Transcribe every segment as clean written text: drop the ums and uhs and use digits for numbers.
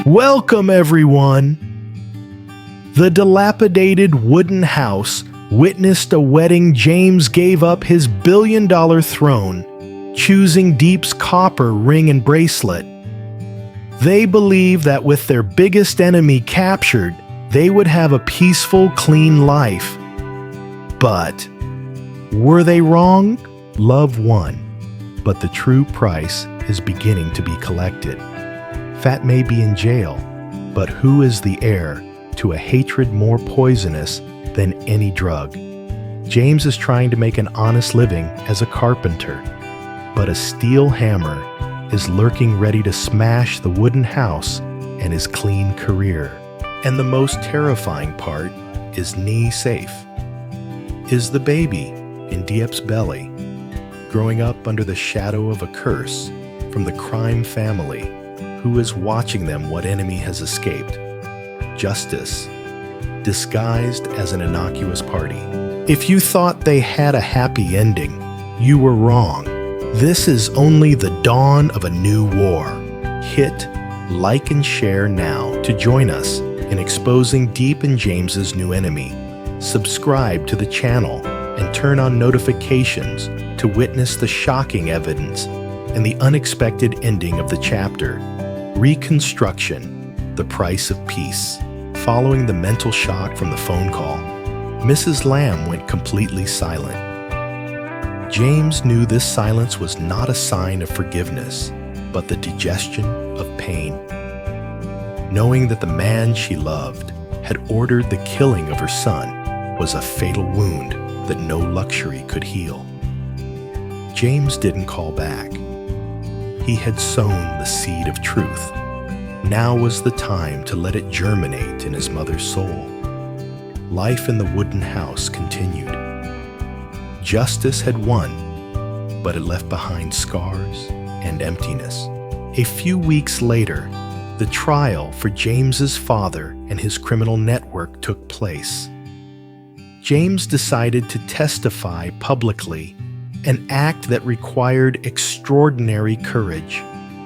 Welcome, everyone! The dilapidated wooden house witnessed a wedding. James gave up his billion-dollar throne, choosing Diep's copper ring and bracelet. They believed that with their biggest enemy captured, they would have a peaceful, clean life. But were they wrong? Love won, but the true price is beginning to be collected. Fat may be in jail, but who is the heir to a hatred more poisonous than any drug? James is trying to make an honest living as a carpenter, but a steel hammer is lurking ready to smash the wooden house and his clean career. And the most terrifying part is Ly safe? Is the baby in Diep's belly, growing up under the shadow of a curse from the crime family? Who is watching them? What enemy has escaped? Justice, disguised as an innocuous party. If you thought they had a happy ending, you were wrong. This is only the dawn of a new war. Hit like and share now to join us in exposing Diep and James's new enemy. Subscribe to the channel and turn on notifications to witness the shocking evidence and the unexpected ending of the chapter. Reconstruction, the price of peace. Following the mental shock from the phone call, Mrs. Lamb went completely silent. James knew this silence was not a sign of forgiveness, but the digestion of pain. Knowing that the man she loved had ordered the killing of her son was a fatal wound that no luxury could heal. James didn't call back. He had sown the seed of truth. Now was the time to let it germinate in his mother's soul. Life in the wooden house continued. Justice had won, but it left behind scars and emptiness. A few weeks later, the trial for James's father and his criminal network took place. James decided to testify publicly, an act that required extraordinary courage.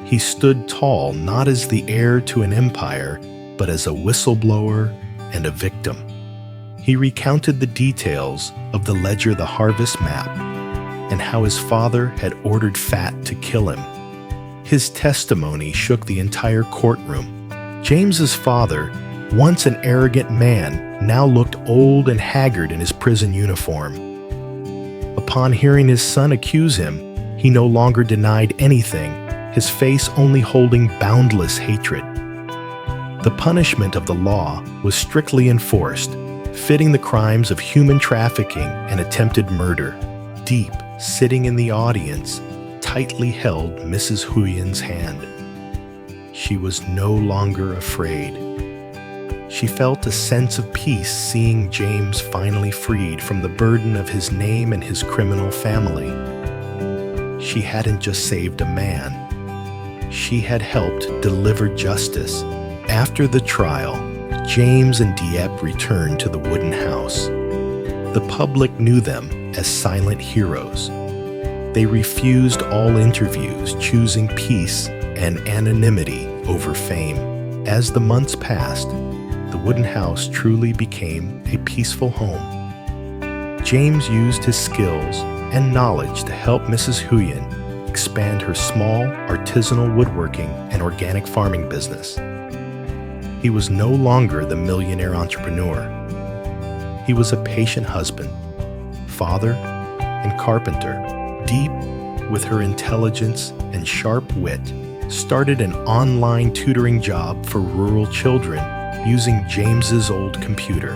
He stood tall not as the heir to an empire, but as a whistleblower and a victim. He recounted the details of the ledger, the harvest map, and how his father had ordered Fat to kill him. His testimony shook the entire courtroom. James's father, once an arrogant man, now looked old and haggard in his prison uniform. Upon hearing his son accuse him, he no longer denied anything, his face only holding boundless hatred. The punishment of the law was strictly enforced, fitting the crimes of human trafficking and attempted murder. Diep, sitting in the audience, tightly held Mrs. Huyen's hand. She was no longer afraid. She felt a sense of peace seeing James finally freed from the burden of his name and his criminal family. She hadn't just saved a man. She had helped deliver justice. After the trial, James and Diep returned to the wooden house. The public knew them as silent heroes. They refused all interviews, choosing peace and anonymity over fame. As the months passed, the wooden house truly became a peaceful home. James used his skills and knowledge to help Mrs. Huyen expand her small artisanal woodworking and organic farming business. He was no longer the millionaire entrepreneur. He was a patient husband, father, and carpenter. Diep, with her intelligence and sharp wit, started an online tutoring job for rural children using James's old computer.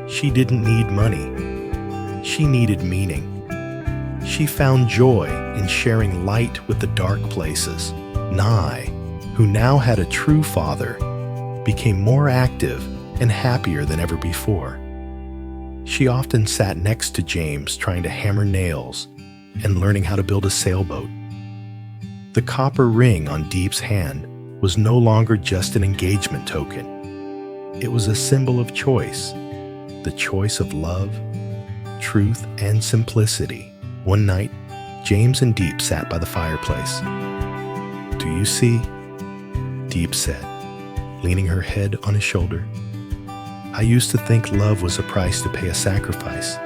She didn't need money. She needed meaning. She found joy in sharing light with the dark places. Ly, who now had a true father, became more active and happier than ever before. She often sat next to James trying to hammer nails and learning how to build a sailboat. The copper ring on Diep's hand was no longer just an engagement token. It was a symbol of choice, the choice of love, truth, and simplicity. One night, James and Diep sat by the fireplace. "Do you see?" Diep said. leaning her head on his shoulder. I used to think love was a price to pay a sacrifice.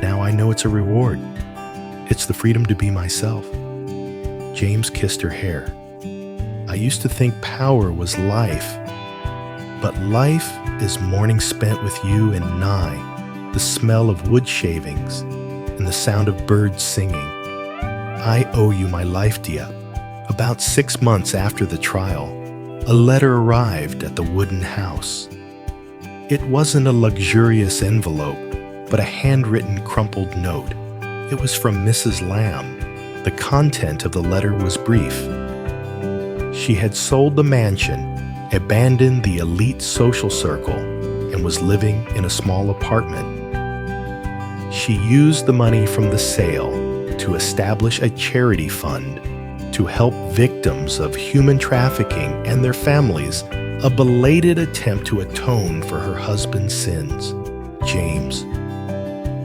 Now I know it's a reward. It's the freedom to be myself. James kissed her hair. I used to think power was life. But life is mornings spent with you and Nye, the smell of wood shavings and the sound of birds singing. I owe you my life, Diep. About 6 months after the trial, a letter arrived at the wooden house. It wasn't a luxurious envelope, but a handwritten crumpled note. It was from Mrs. Lamb. The content of the letter was brief. She had sold the mansion, abandoned the elite social circle, and was living in a small apartment. She used the money from the sale to establish a charity fund to help victims of human trafficking and their families, a belated attempt to atone for her husband's sins. James,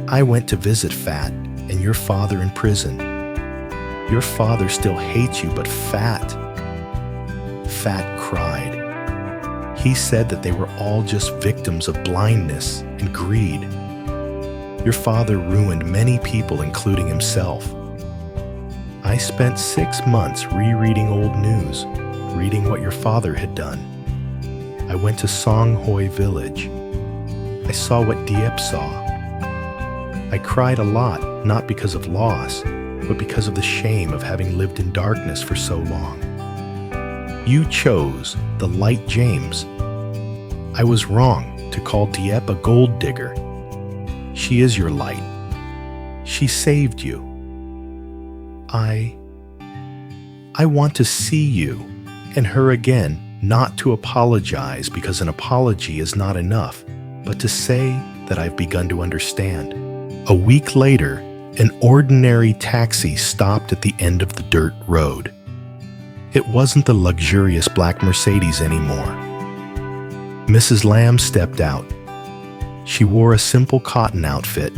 I went to visit Fat and your father in prison. Your father still hates you, but Fat cried. He said that they were all just victims of blindness and greed. Your father ruined many people, including himself. I spent 6 months rereading old news, reading what your father had done. I went to Songhoi village. I saw what Diep saw. I cried a lot, not because of loss, but because of the shame of having lived in darkness for so long. You chose the light, James. I was wrong to call Diep a gold digger. She is your light. She saved you. I want to see you and her again, not to apologize because an apology is not enough, but to say that I've begun to understand. A week later, an ordinary taxi stopped at the end of the dirt road. It wasn't the luxurious black Mercedes anymore. Mrs. Lamb stepped out. She wore a simple cotton outfit,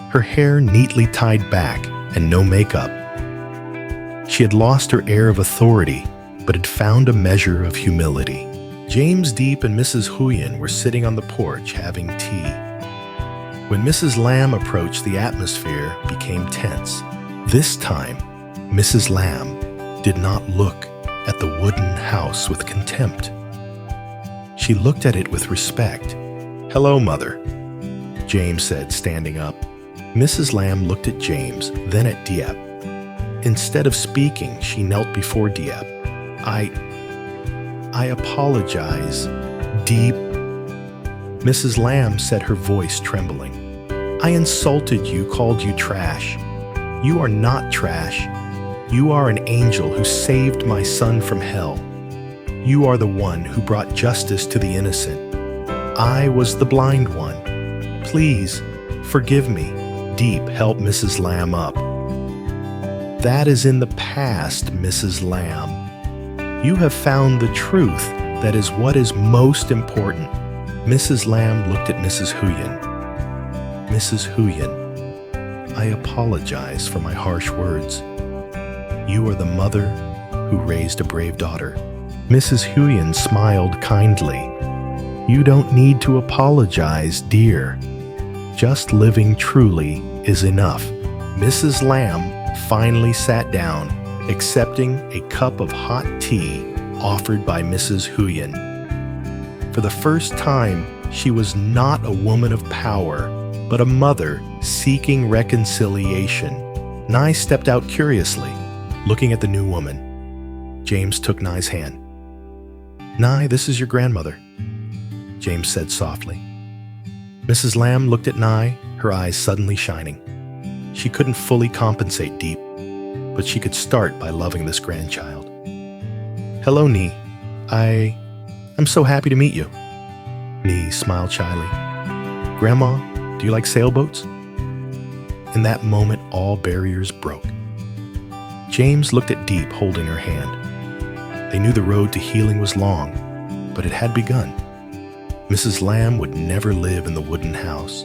her hair neatly tied back and no makeup. She had lost her air of authority, but had found a measure of humility. James Diep and Mrs. Huyen were sitting on the porch having tea. When Mrs. Lamb approached, the atmosphere became tense. This time, Mrs. Lamb did not look at the wooden house with contempt. She looked at it with respect. "Hello, Mother," James said, standing up. Mrs. Lamb looked at James, then at Diep. Instead of speaking, she knelt before Diep. I apologize, Diep. Mrs. Lamb said, her voice trembling. I insulted you, called you trash. You are not trash. You are an angel who saved my son from hell. You are the one who brought justice to the innocent. I was the blind one. Please, forgive me. Diep helped Mrs. Lamb up. That is in the past, Mrs. Lamb. You have found the truth. That is what is most important. Mrs. Lamb looked at Mrs. Huyen. Mrs. Huyen, I apologize for my harsh words. You are the mother who raised a brave daughter. Mrs. Huyen smiled kindly. You don't need to apologize, dear. Just living truly is enough. Mrs. Lamb finally sat down, accepting a cup of hot tea offered by Mrs. Huyen. For the first time, she was not a woman of power, but a mother seeking reconciliation. Nye stepped out curiously, looking at the new woman. James took Nye's hand. Nye, this is your grandmother, James said softly. Mrs. Lamb looked at Nye, her eyes suddenly shining. She couldn't fully compensate Diep, but she could start by loving this grandchild. Hello, Nye. I'm so happy to meet you. Nye smiled shyly. Grandma, do you like sailboats? In that moment, all barriers broke. James looked at Diep holding her hand. They knew the road to healing was long, but it had begun. Mrs. Lamb would never live in the wooden house,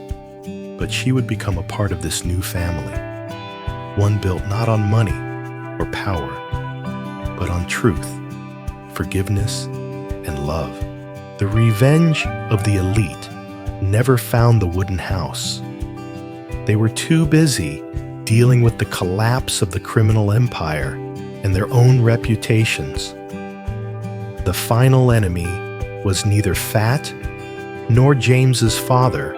but she would become a part of this new family, one built not on money or power, but on truth, forgiveness, and love. The revenge of the elite never found the wooden house. They were too busy dealing with the collapse of the criminal empire and their own reputations. The final enemy was neither Fat nor James's father,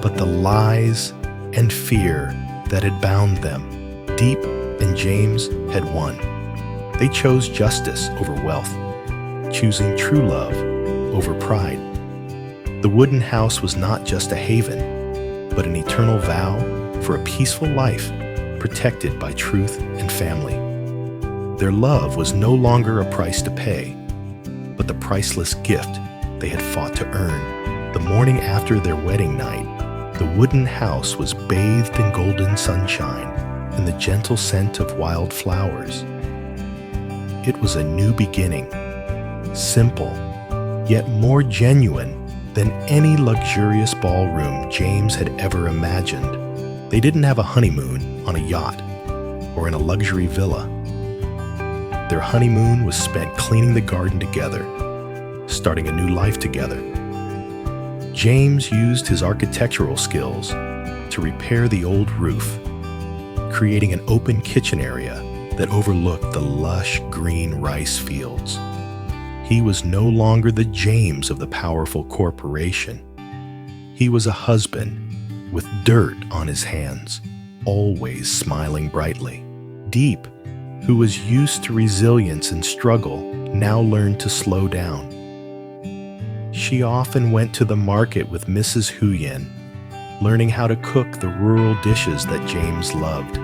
but the lies and fear that had bound them. Diep and James had won. They chose justice over wealth, choosing true love over pride. The wooden house was not just a haven, but an eternal vow for a peaceful life protected by truth and family. Their love was no longer a price to pay, but the priceless gift they had fought to earn. The morning after their wedding night, the wooden house was bathed in golden sunshine and the gentle scent of wild flowers. It was a new beginning, simple, yet more genuine than any luxurious ballroom James had ever imagined. They didn't have a honeymoon on a yacht or in a luxury villa. Their honeymoon was spent cleaning the garden together, starting a new life together. James used his architectural skills to repair the old roof, creating an open kitchen area that overlooked the lush green rice fields. He was no longer the James of the powerful corporation. He was a husband with dirt on his hands, always smiling brightly. Diep, who was used to resilience and struggle, now learned to slow down. She often went to the market with Mrs. Huyen, learning how to cook the rural dishes that James loved.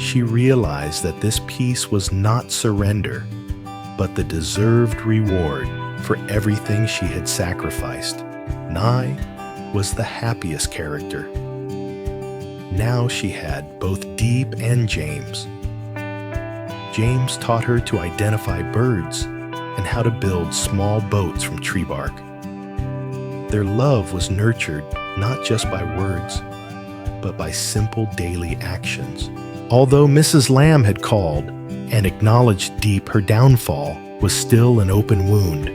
She realized that this peace was not surrender, but the deserved reward for everything she had sacrificed. Ly was the happiest character. Now she had both Diep and James. James taught her to identify birds and how to build small boats from tree bark. Their love was nurtured not just by words, but by simple daily actions. Although Mrs. Lamb had called and acknowledged Diep, her downfall was still an open wound.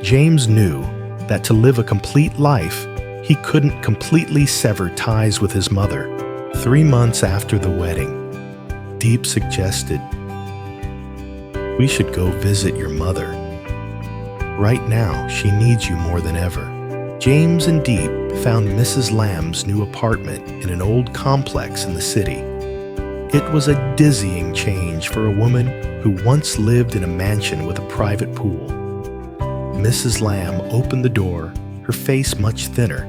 James knew that to live a complete life, he couldn't completely sever ties with his mother. 3 months after the wedding, Diep suggested, "We should go visit your mother. Right now, she needs you more than ever." James and Diep found Mrs. Lamb's new apartment in an old complex in the city. It was a dizzying change for a woman who once lived in a mansion with a private pool. Mrs. Lamb opened the door, her face much thinner,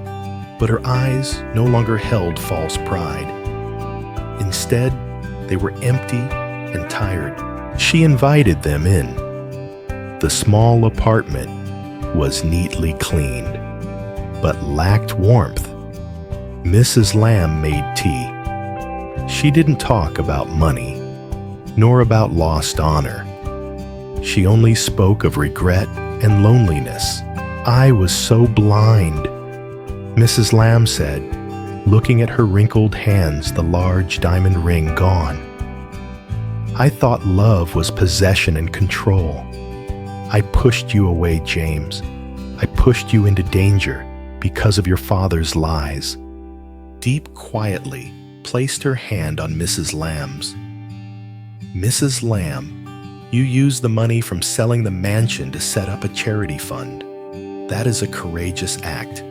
but her eyes no longer held false pride. Instead, they were empty and tired. She invited them in. The small apartment was neatly cleaned, but lacked warmth. Mrs. Lamb made tea. She didn't talk about money, nor about lost honor. She only spoke of regret and loneliness. "I was so blind," Mrs. Lamb said, looking at her wrinkled hands, the large diamond ring gone. "I thought love was possession and control. I pushed you away, James. I pushed you into danger because of your father's lies." Diep quietly placed her hand on Mrs. Lamb's. "Mrs. Lamb, you used the money from selling the mansion to set up a charity fund. That is a courageous act.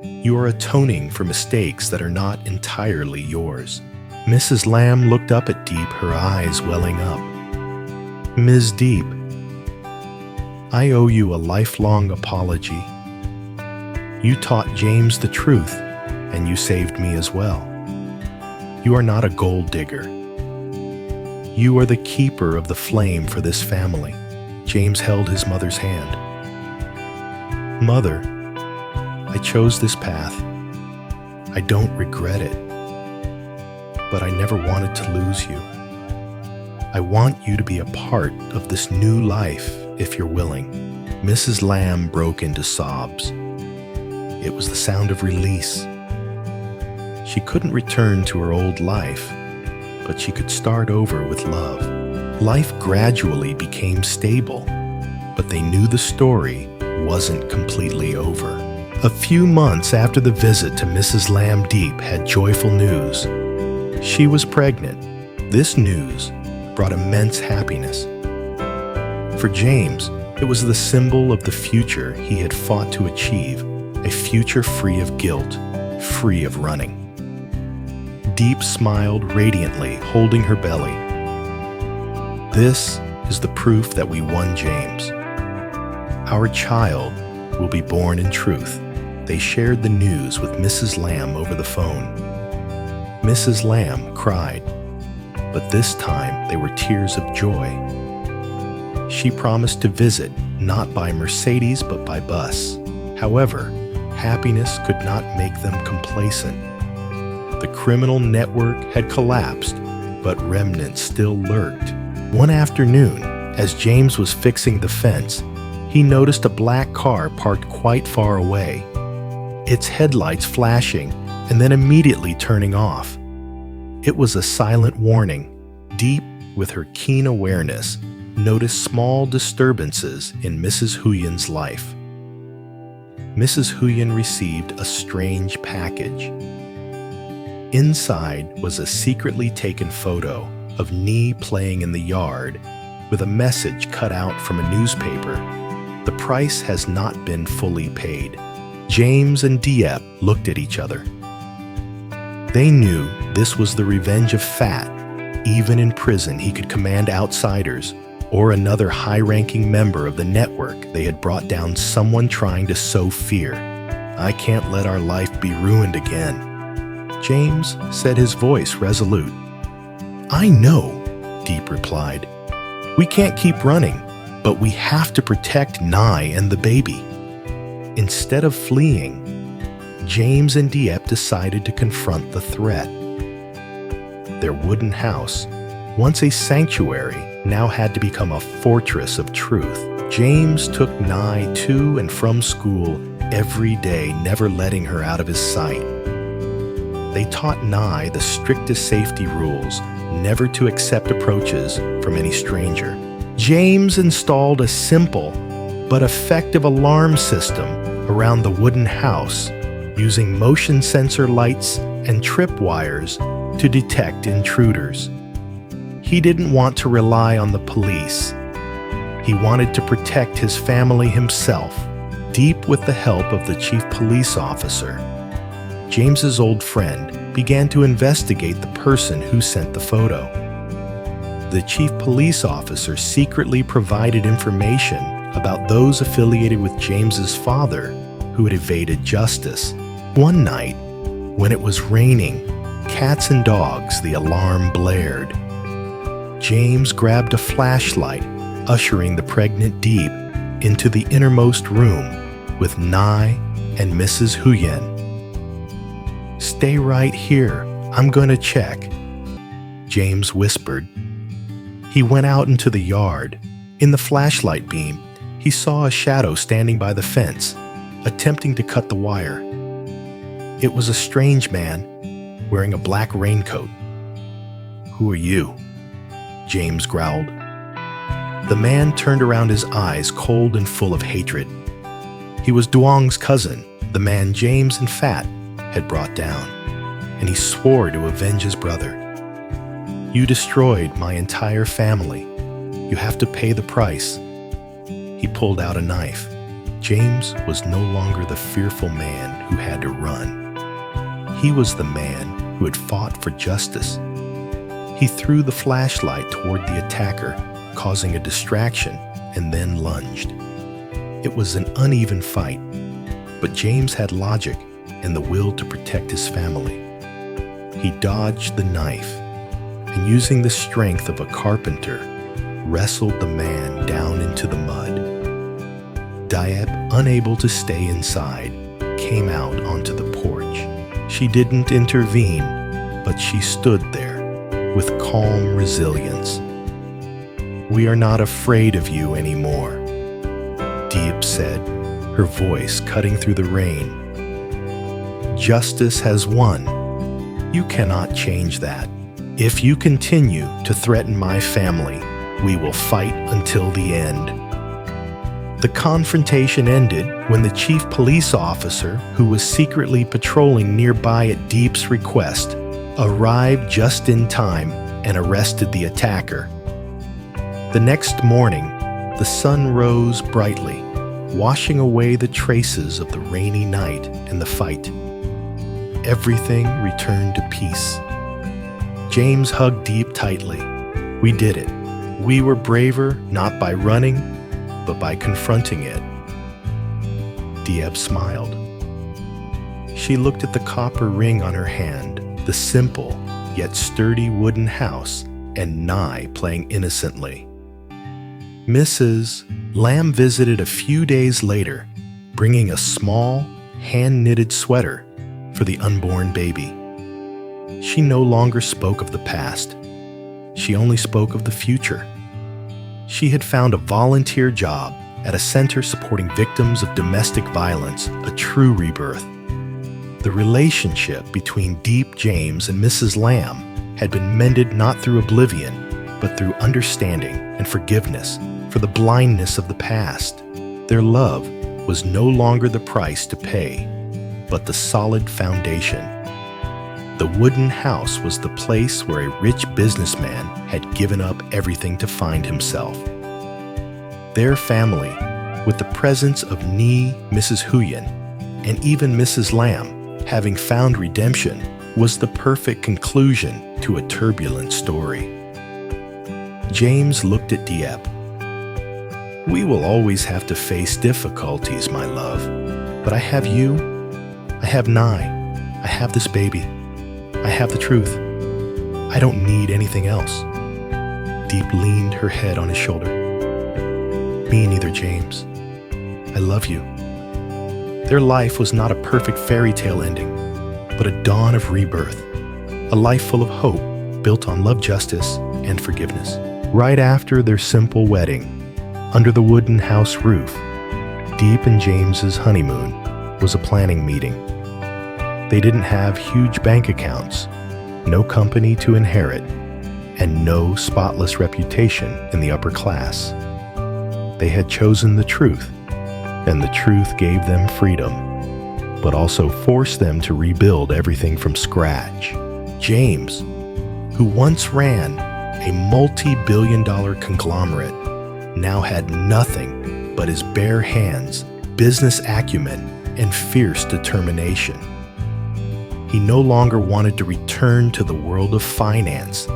You are atoning for mistakes that are not entirely yours." Mrs. Lamb looked up at Diep, her eyes welling up. "Ms. Diep, I owe you a lifelong apology. You taught James the truth, and you saved me as well. You are not a gold digger. You are the keeper of the flame for this family." James held his mother's hand. "Mother, I chose this path. I don't regret it. But I never wanted to lose you. I want you to be a part of this new life if you're willing." Mrs. Lamb broke into sobs. It was the sound of release. She couldn't return to her old life, but she could start over with love. Life gradually became stable. but they knew the story wasn't completely over. A few months after the visit to Mrs. Ly Tu Diep had joyful news. She was pregnant. This news brought immense happiness. For James, it was the symbol of the future he had fought to achieve, a future free of guilt, free of running. Diep smiled radiantly, holding her belly. This is the proof that we won James. Our child will be born in truth. They shared the news with Mrs. Lamb over the phone. Mrs. Lamb cried, but this time they were tears of joy. She promised to visit, not by Mercedes but by bus. However, happiness could not make them complacent. The criminal network had collapsed, but remnants still lurked. One afternoon, as James was fixing the fence, he noticed a black car parked quite far away, its headlights flashing and then immediately turning off. It was a silent warning. Diep, with her keen awareness, noticed small disturbances in Mrs. Huyen's life. Mrs. Huyen received a strange package. Inside was a secretly taken photo of Nhi playing in the yard with a message cut out from a newspaper. The price has not been fully paid. James and Diep looked at each other. They knew this was the revenge of Fat. Even in prison, he could command outsiders or another high-ranking member of the network. They had brought down someone trying to sow fear. I can't let our life be ruined again. James said, his voice resolute. I know, Diep replied. We can't keep running, but we have to protect Nhi and the baby. Instead of fleeing, James and Diep decided to confront the threat. Their wooden house, once a sanctuary, now had to become a fortress of truth. James took Nhi to and from school every day, never letting her out of his sight. They taught Nhi the strictest safety rules, never to accept approaches from any stranger. James installed a simple but effective alarm system around the wooden house, using motion sensor lights and tripwires to detect intruders. He didn't want to rely on the police. He wanted to protect his family himself. Diep, with the help of the chief police officer, James's old friend, began to investigate the person who sent the photo. The chief police officer secretly provided information about those affiliated with James's father who had evaded justice. One night, when it was raining, cats and dogs, the alarm blared. James grabbed a flashlight, ushering the pregnant Diep into the innermost room with Nhi and Mrs. Huyen. Stay right here, I'm going to check, James whispered. He went out into the yard. In the flashlight beam, he saw a shadow standing by the fence, attempting to cut the wire. It was a strange man, wearing a black raincoat. Who are you? James growled. The man turned around, his eyes cold and full of hatred. He was Duong's cousin, the man James and Fat had brought down, and he swore to avenge his brother. You destroyed my entire family. You have to pay the price. He pulled out a knife. James was no longer the fearful man who had to run. He was the man who had fought for justice. He threw the flashlight toward the attacker, causing a distraction, and then lunged. It was an uneven fight, but James had logic and the will to protect his family. He dodged the knife, and using the strength of a carpenter, wrestled the man down into the mud. Diep, unable to stay inside, came out onto the porch. She didn't intervene, but she stood there with calm resilience. We are not afraid of you anymore, Diep said, her voice cutting through the rain. Justice has won. You cannot change that. If you continue to threaten my family, we will fight until the end. The confrontation ended when the chief police officer, who was secretly patrolling nearby at Diep's request, arrived just in time and arrested the attacker. The next morning, the sun rose brightly, washing away the traces of the rainy night and the fight. Everything returned to peace. James hugged Diep tightly. We did it. We were braver not by running, but by confronting it. Diep smiled. She looked at the copper ring on her hand, the simple yet sturdy wooden house, and Nye playing innocently. Mrs. Lamb visited a few days later, bringing a small, hand-knitted sweater for the unborn baby. She no longer spoke of the past. She only spoke of the future. She had found a volunteer job at a center supporting victims of domestic violence, a true rebirth. The relationship between Diep James and Mrs. Lamb had been mended not through oblivion, but through understanding and forgiveness for the blindness of the past. Their love was no longer the price to pay, but the solid foundation. The wooden house was the place where a rich businessman had given up everything to find himself. Their family, with the presence of Ny, Mrs. Huyen, and even Mrs. Lamb, having found redemption, was the perfect conclusion to a turbulent story. James looked at Diep. We will always have to face difficulties, my love, but I have you, I have Nye, I have this baby, I have the truth. I don't need anything else. Diep leaned her head on his shoulder. Me neither, James. I love you. Their life was not a perfect fairy tale ending, but a dawn of rebirth, a life full of hope built on love, justice, and forgiveness. Right after their simple wedding, under the wooden house roof, Diep and James's honeymoon was a planning meeting. They didn't have huge bank accounts, no company to inherit, and no spotless reputation in the upper class. They had chosen the truth, and the truth gave them freedom, but also forced them to rebuild everything from scratch. James, who once ran a multi-billion-dollar conglomerate, now had nothing but his bare hands, business acumen, and fierce determination. He no longer wanted to return to the world of finance.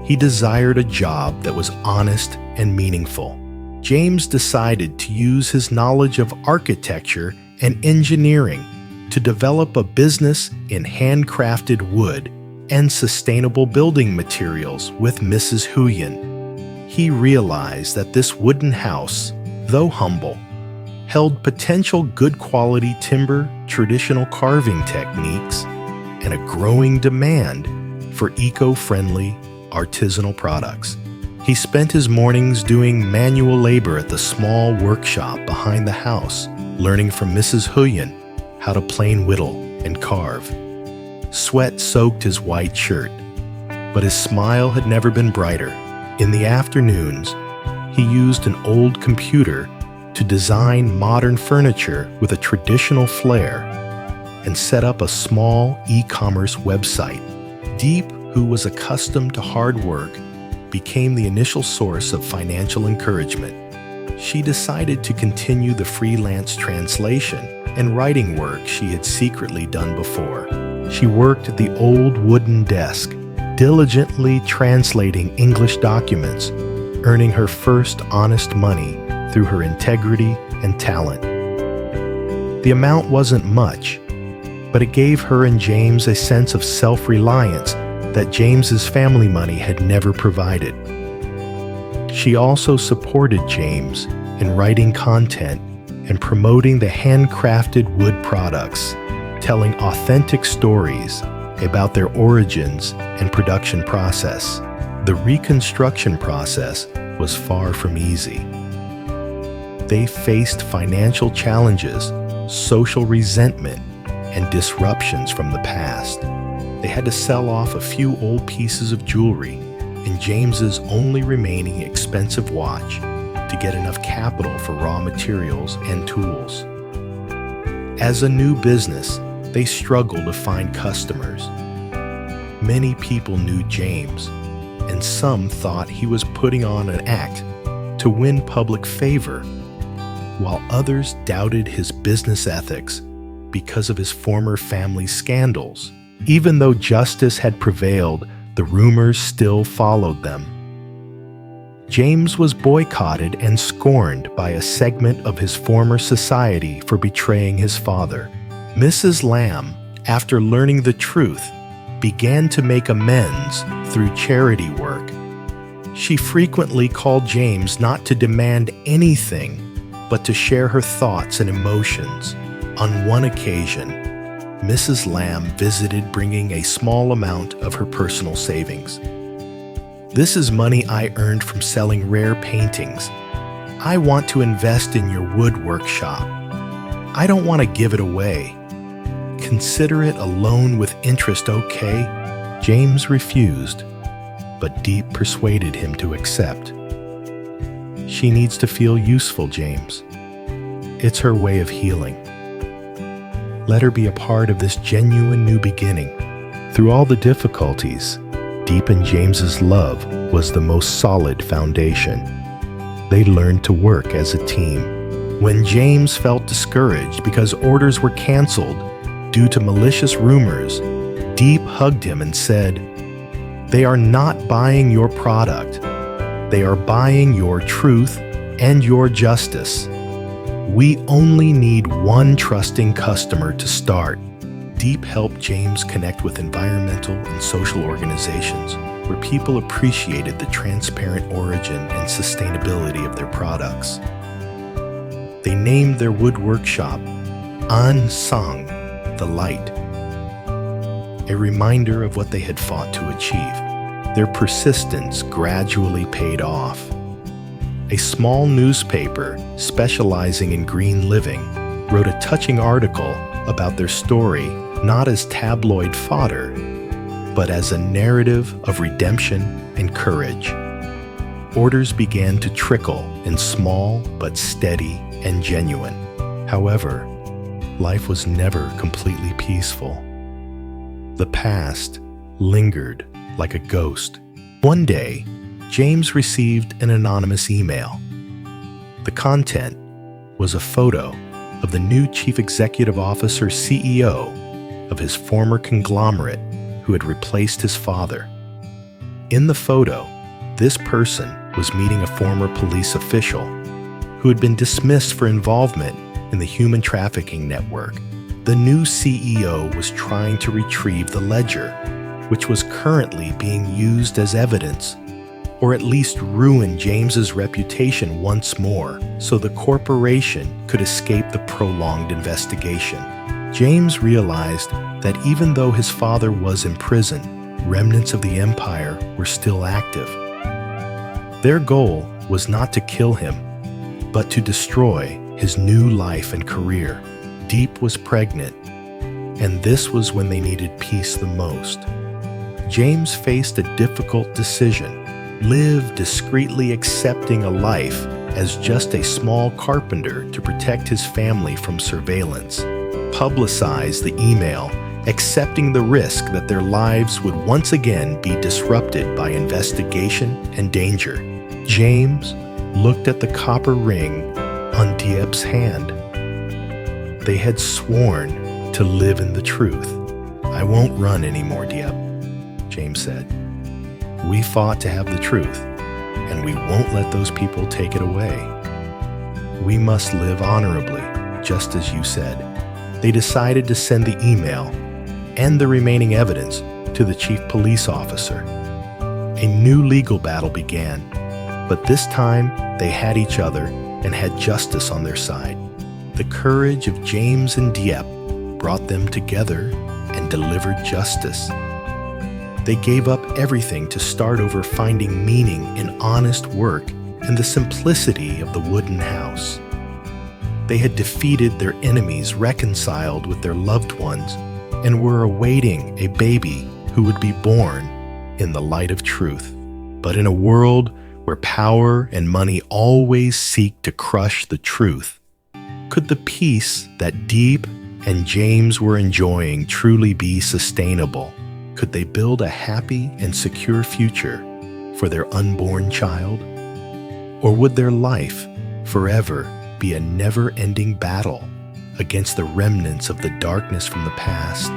He desired a job that was honest and meaningful. James decided to use his knowledge of architecture and engineering to develop a business in handcrafted wood and sustainable building materials with Mrs. Huyen. He realized that this wooden house, though humble, held potential good quality timber, traditional carving techniques, and a growing demand for eco-friendly artisanal products. He spent his mornings doing manual labor at the small workshop behind the house, learning from Mrs. Huyen how to plane whittle and carve. Sweat soaked his white shirt, but his smile had never been brighter. In the afternoons, he used an old computer to design modern furniture with a traditional flair and set up a small e-commerce website. Diep, who was accustomed to hard work, became the initial source of financial encouragement. She decided to continue the freelance translation and writing work she had secretly done before. She worked at the old wooden desk, diligently translating English documents, earning her first honest money through her integrity and talent. The amount wasn't much, but it gave her and James a sense of self-reliance that James's family money had never provided. She also supported James in writing content and promoting the handcrafted wood products, telling authentic stories about their origins and production process. The reconstruction process was far from easy. They faced financial challenges, social resentment, and disruptions from the past. They had to sell off a few old pieces of jewelry and James's only remaining expensive watch to get enough capital for raw materials and tools. As a new business, they struggled to find customers. Many people knew James, and some thought he was putting on an act to win public favor, while others doubted his business ethics because of his former family scandals. Even though justice had prevailed, the rumors still followed them. James was boycotted and scorned by a segment of his former society for betraying his father. Mrs. Lamb, after learning the truth, began to make amends through charity work. She frequently called James not to demand anything, but to share her thoughts and emotions. On one occasion, Mrs. Lamb visited bringing a small amount of her personal savings. "This is money I earned from selling rare paintings. I want to invest in your wood workshop. I don't want to give it away. Consider it a loan with interest, okay?" James refused, but Diep persuaded him to accept. "She needs to feel useful, James. It's her way of healing. Let her be a part of this genuine new beginning." Through all the difficulties, Diep and James's love was the most solid foundation. They learned to work as a team. When James felt discouraged because orders were canceled due to malicious rumors, Diep hugged him and said, "They are not buying your product. They are buying your truth and your justice. We only need one trusting customer to start." Diep helped James connect with environmental and social organizations where people appreciated the transparent origin and sustainability of their products. They named their wood workshop Unsung, the Light, a reminder of what they had fought to achieve. Their persistence gradually paid off. A small newspaper specializing in green living wrote a touching article about their story, not as tabloid fodder, but as a narrative of redemption and courage. Orders began to trickle in small but steady and genuine. However, life was never completely peaceful. The past lingered like a ghost. One day, James received an anonymous email. The content was a photo of the new chief executive officer CEO of his former conglomerate who had replaced his father. In the photo, this person was meeting a former police official who had been dismissed for involvement in the human trafficking network. The new CEO was trying to retrieve the ledger, which was currently being used as evidence, or at least ruin James's reputation once more, so the corporation could escape the prolonged investigation. James realized that even though his father was in prison, remnants of the empire were still active. Their goal was not to kill him, but to destroy his new life and career. Diep was pregnant, and this was when they needed peace the most. James faced a difficult decision: live discreetly accepting a life as just a small carpenter to protect his family from surveillance, publicize the email, accepting the risk that their lives would once again be disrupted by investigation and danger. James looked at the copper ring on Diep's hand. They had sworn to live in the truth. "I won't run anymore, Diep," James said. "We fought to have the truth, and we won't let those people take it away. We must live honorably, just as you said." They decided to send the email and the remaining evidence to the chief police officer. A new legal battle began, but this time they had each other and had justice on their side. The courage of James and Diep brought them together and delivered justice. They gave up everything to start over, finding meaning in honest work and the simplicity of the wooden house. They had defeated their enemies, reconciled with their loved ones, and were awaiting a baby who would be born in the light of truth. But in a world where power and money always seek to crush the truth? Could the peace that Diep and James were enjoying truly be sustainable? Could they build a happy and secure future for their unborn child? Or would their life forever be a never-ending battle against the remnants of the darkness from the past?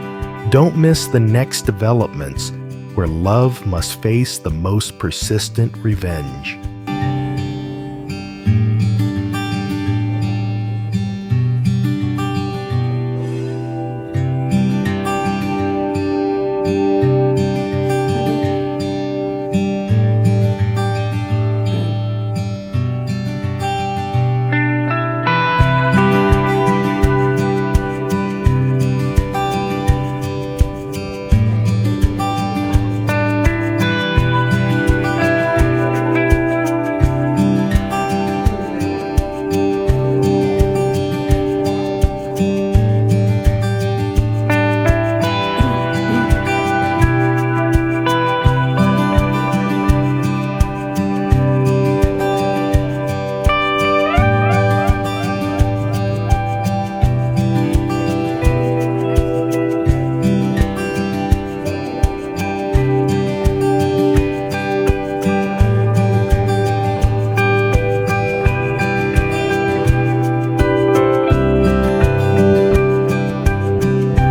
Don't miss the next developments where love must face the most persistent revenge.